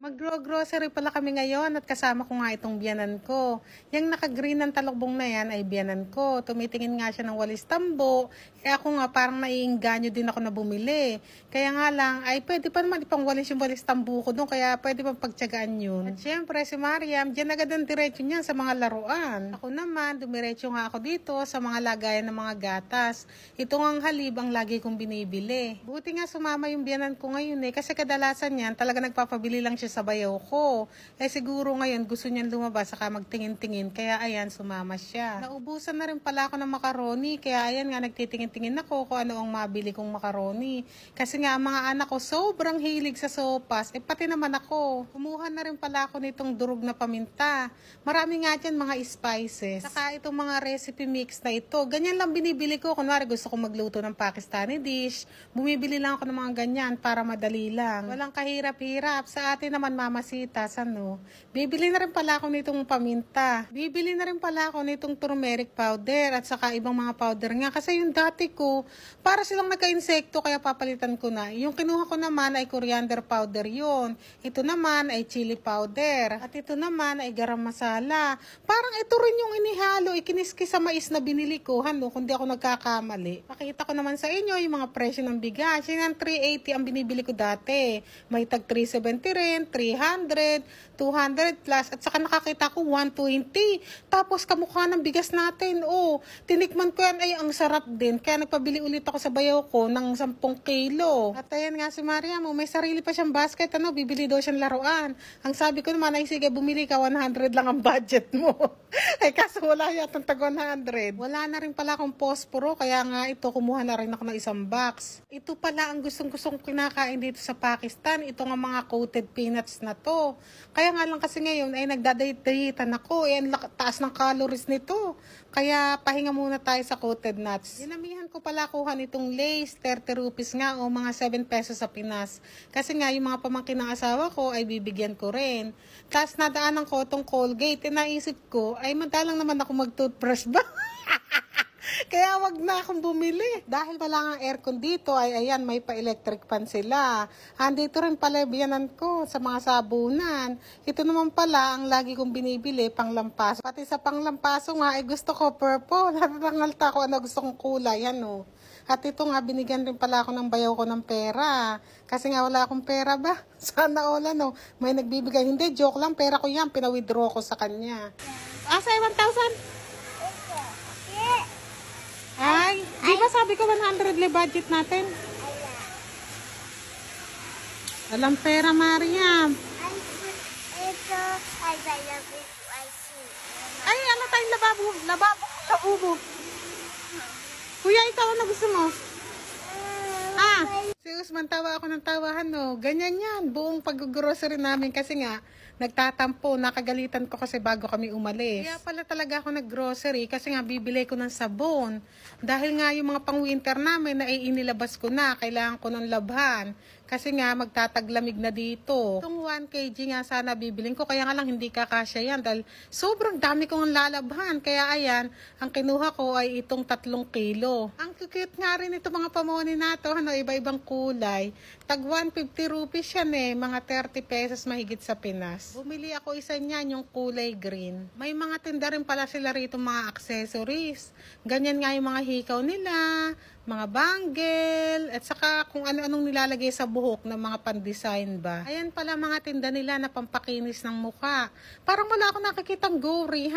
Mag-grocery pala kami ngayon at kasama ko nga itong biyanan ko. Yung naka-green ng talukbong na yan ay biyanan ko. Tumitingin nga siya ng walis tambo. Ako nga parang naiinganyo din ako na bumili. Kaya nga lang ay pwede pa naman ipang walis yung walis tambo ko doon. Kaya pwede pang pagtyagaan yun. At syempre si Mariam, dyan agad ang diretso niyan sa mga laruan. Ako naman, dumiretso nga ako dito sa mga lagayan ng mga gatas. Ito nga ang halib ang lagi kong binibili. Buti nga sumama yung biyanan ko ngayon kasi kadalasan yan talaga nagpapabili lang siya sa bayaw ko. Siguro ngayon gusto niyan lumabas saka magtingin-tingin. Kaya ayan, sumama siya. Naubusan na rin pala ako ng macaroni. Kaya ayan nga, nagtitingin-tingin ako kung ano ang mabili kong macaroni. Kasi nga, ang mga anak ko sobrang hilig sa sopas. Pati naman ako. Kumuha na rin pala ako nitong durog na paminta. Marami nga dyan mga spices. Saka itong mga recipe mix na ito. Ganyan lang binibili ko. Kunwari gusto kong magluto ng Pakistani dish. Bumibili lang ako ng mga ganyan para madali lang. Walang kahirap-hirap. Sa atin naman mamasitas, bibili na rin pala ako nitong paminta. Bibili na rin pala ako nitong turmeric powder at saka ibang mga powder nga. Kasi yung dati ko, para silang nagka-insekto kaya papalitan ko na. Yung kinuha ko naman ay coriander powder yun. Ito naman ay chili powder. At ito naman ay garam masala. Parang ito rin yung inihalo, ikiniski sa mais na binili ko, kung di ako nagkakamali. Pakita ko naman sa inyo yung mga presyo ng bigas. Yan ang 380 ang binibili ko dati. May tag 370 rin, 300, 200 plus, at saka nakakita ko 120. Tapos kamukha ng bigas natin. Tinikman ko yan, ay ang sarap din. Kaya nagpabili ulit ako sa bayaw ko ng 10 kilo. At ayan nga si Mariam, may sarili pa siyang basket, bibili daw siyang laruan. Ang sabi ko naman ay sige, bumili ka, 100 lang ang budget mo. Ay kaso wala yatang tag 100. Wala na rin pala akong posporo, kaya nga ito, kumuha na rin ako ng isang box. Ito pala ang gustong kinakain dito sa Pakistan. Ito nga mga coated peanuts na to. Kaya nga lang kasi ngayon ay nagdadayet-dayetan ako. Ang taas ng calories nito. Kaya pahinga muna tayo sa coated nuts. Dinamihan ko pala kuha nitong Lay's, 30 rupees nga o mga 7 pesos sa Pinas. Kasi nga yung mga pamangkin ng asawa ko ay bibigyan ko rin. Tapos nadaanan ko itong Colgate. Naisip ko ay madalang naman ako mag-toothbrush ba? Kaya wag na akong bumili. Dahil wala nga aircon dito, ay ayan, may pa-electric fan sila. Andito rin pala biyanan ko sa mga sabunan. Ito naman pala ang lagi kong binibili, panglampaso. Pati sa panglampaso nga, ay gusto ko purple. Natatangalta ko ano gusto kong kulay, At ito nga, binigyan rin pala ako ng bayaw ko ng pera. Kasi nga wala akong pera ba? Sana all may nagbibigay. Hindi, joke lang, pera ko yan. Pinawithdraw ko sa kanya. Asay, 1,000? Ay, di ba sabi ko 100 le budget natin? Alam pera, Mariam. Ito, ay, ano tayong lababo? Labubo. Kuya, ikaw ano gusto mo? Si Usman, tawa ako ng tawahan, Ganyan yan, buong pag-grocery namin kasi nga, nagtatampo, nakagalitan ko kasi bago kami umalis. Kaya pala talaga ako nag-grocery kasi nga bibili ko ng sabon. Dahil nga yung mga pang-winter namin na inilabas ko na, kailangan ko ng labhan. Kasi nga magtataglamig na dito. Itong 1 kg nga sana bibiling ko, kaya nga lang hindi kakasya yan dahil sobrang dami kong lalabhan. Kaya ayan, ang kinuha ko ay itong 3 kilo. Ang cute nga rin ito mga pamoni na to, iba-ibang kulay. Tag 150 rupees yan mga 30 pesos mahigit sa Pinas. Bumili ako isa niyan, yung kulay green. May mga tinda rin pala sila rito mga accessories. Ganyan nga yung mga hikaw nila, mga bangle, at saka kung ano-anong nilalagay sa buhok ng mga pan-design ba. Ayan pala mga tinda nila na pampakinis ng mukha. Parang wala ako nakikitang gory,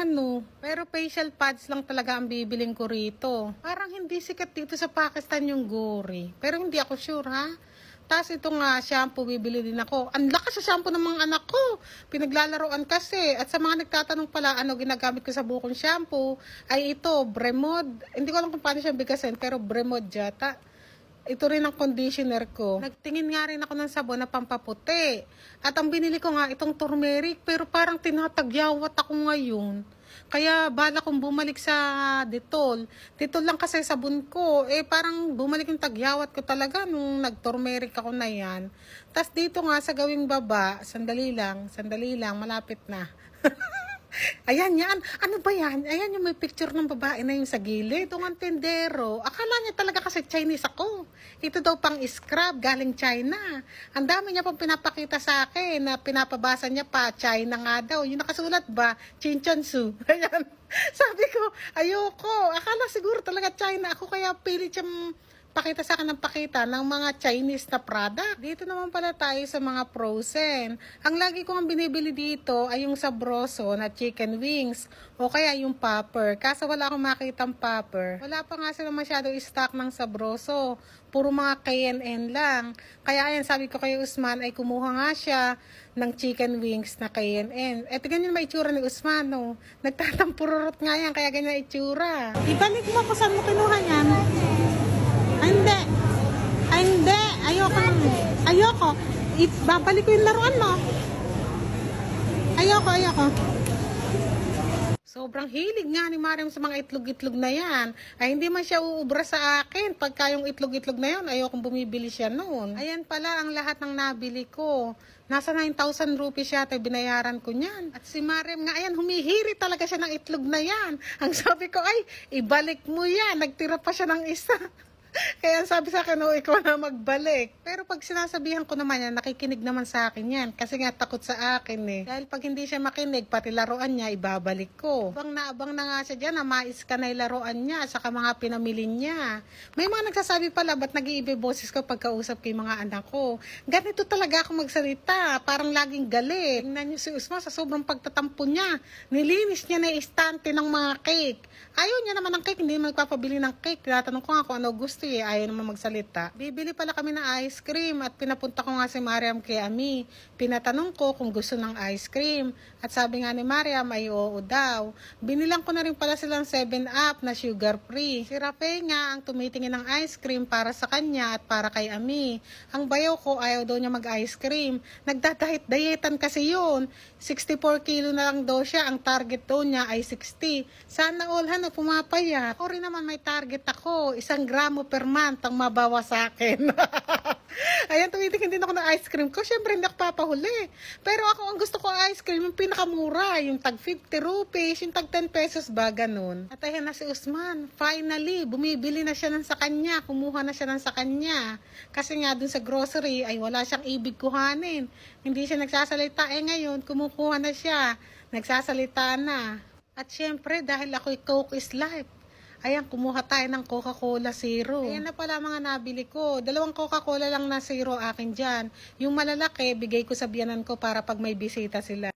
Pero facial pads lang talaga ang bibiling ko rito. Parang hindi sikat dito sa Pakistan yung gory. Pero hindi ako sure, Tapos ito nga, shampoo, bibili din ako. Ang lakas sa shampoo ng mga anak ko. Pinaglalaroan kasi. At sa mga nagtatanong pala, ano ginagamit ko sa buhok kong shampoo, ay ito, Bremod. Hindi ko alam kung paano siya bigasin, pero Bremod yata. Ito rin ang conditioner ko. Nagtingin nga rin ako ng sabon na pampaputi. At ang binili ko nga, itong turmeric, pero parang tinatagyawat ako ngayon. Kaya bala kong bumalik sa Dettol. Dettol lang kasi sabon ko. Parang bumalik yung tagyawat ko talaga nung nag-turmeric ako na yan. Tapos dito nga sa gawing baba, sandali lang, malapit na. Ayan yan. Ano ba yan? Ayan yung may picture ng babae na yung sa gilid. Itong ang tendero. Akala niya talaga kasi Chinese ako. Ito daw pang scrub galing China. Ang dami niya pang pinapakita sa akin na pinapabasa niya pa. China nga daw. Yung nakasulat ba? Chinchansu. Ayan. Sabi ko, ayoko. Akala siguro talaga China ako kaya pilit siyang pakita sa akin ng pakita ng mga Chinese na product. Dito naman pala tayo sa mga frozen. Ang lagi ko ang binibili dito ay yung Sabroso na chicken wings o kaya yung popper. Kaso wala akong makitang popper. Wala pa nga sila masyado stock ng Sabroso. Puro mga KNN lang. Kaya ayan, sabi ko kay Usman ay kumuha nga siya ng chicken wings na KNN. Eto ganyan may itsura ni Usman, no? Nagtatampururot nga yan, kaya ganyan itsura. Ibalik mo kung saan mo kinuha yan. Ay, hindi. Ay, hindi. Ayoko. Ayoko. Babalik ko yung laruan mo. Ayoko. Sobrang hilig nga ni Mariam sa mga itlog-itlog na yan. Ay, hindi man siya uubra sa akin. Pagka yung itlog-itlog na yun, ayokong bumibili siya noon. Ayan pala ang lahat ng nabili ko. Nasa 9,000 rupees siya, binayaran ko niyan. At si Mariam nga, ayan, humihiri talaga siya ng itlog na yan. Ang sabi ko, ay, ibalik mo yan. Nagtira pa siya ng isa. Kaya sabi sa akin, oh, ikaw na magbalik. Pero pag sinasabihan ko naman yan, nakikinig naman sa akin yan. Kasi nga takot sa akin eh. Dahil pag hindi siya makinig, pati laruan niya, ibabalik ko. Abang na nga siya dyan, mais ka na yung laruan niya, saka mga pinamili niya. May mga nagsasabi pala, ba't nag-iiba boses ko pagkausap kay mga anak ko? Ganito talaga ako magsalita, parang laging galit. Tingnan niyo si Usman sa sobrang pagtatampo niya. Nilinis niya na istante ng mga cake. Ayaw niya naman ng cake, hindi naman magpapabili ng cake. Tinatanong ko nga kung ano gusto eh, ayaw naman magsalita. Bibili pala kami ng ice cream at pinapunta ko nga si Mariam kay Ami. Pinatanong ko kung gusto ng ice cream. At sabi nga ni Mariam ay oo daw. Binilang ko na rin pala silang 7-Up na sugar free. Si Rafael nga ang tumitingin ng ice cream para sa kanya at para kay Ami. Ang bayaw ko ayaw daw niya mag-ice cream. Nagdadayet-dayetan kasi yun. 64 kilo na lang daw siya. Ang target daw niya ay 60. Sana all na pumapayat. O rin naman may target ako. 1 gramo per month ang mabawa sa akin. Ayan, tumitingin din ako ng ice cream ko. Siyempre, hindi ako papahuli. Pero ako, ang gusto ko ice cream, yung pinakamura. Yung tag 50 rupees, yung tag 10 pesos ba, ganun. At ayan na si Usman. Finally, bumibili na siya ng sa kanya. Kumuha na siya ng sa kanya. Kasi nga, dun sa grocery, ay wala siyang ibig kuhanin. Hindi siya nagsasalita. Ngayon, kumukuha na siya. Nagsasalita na. At syempre, dahil ako'y Coke is life, ayan, kumuha tayo ng Coca-Cola Zero. Ayan na pala mga nabili ko. 2 Coca-Cola lang na Zero akin dyan. Yung malalaki, bigay ko sa biyanan ko para pag may bisita sila.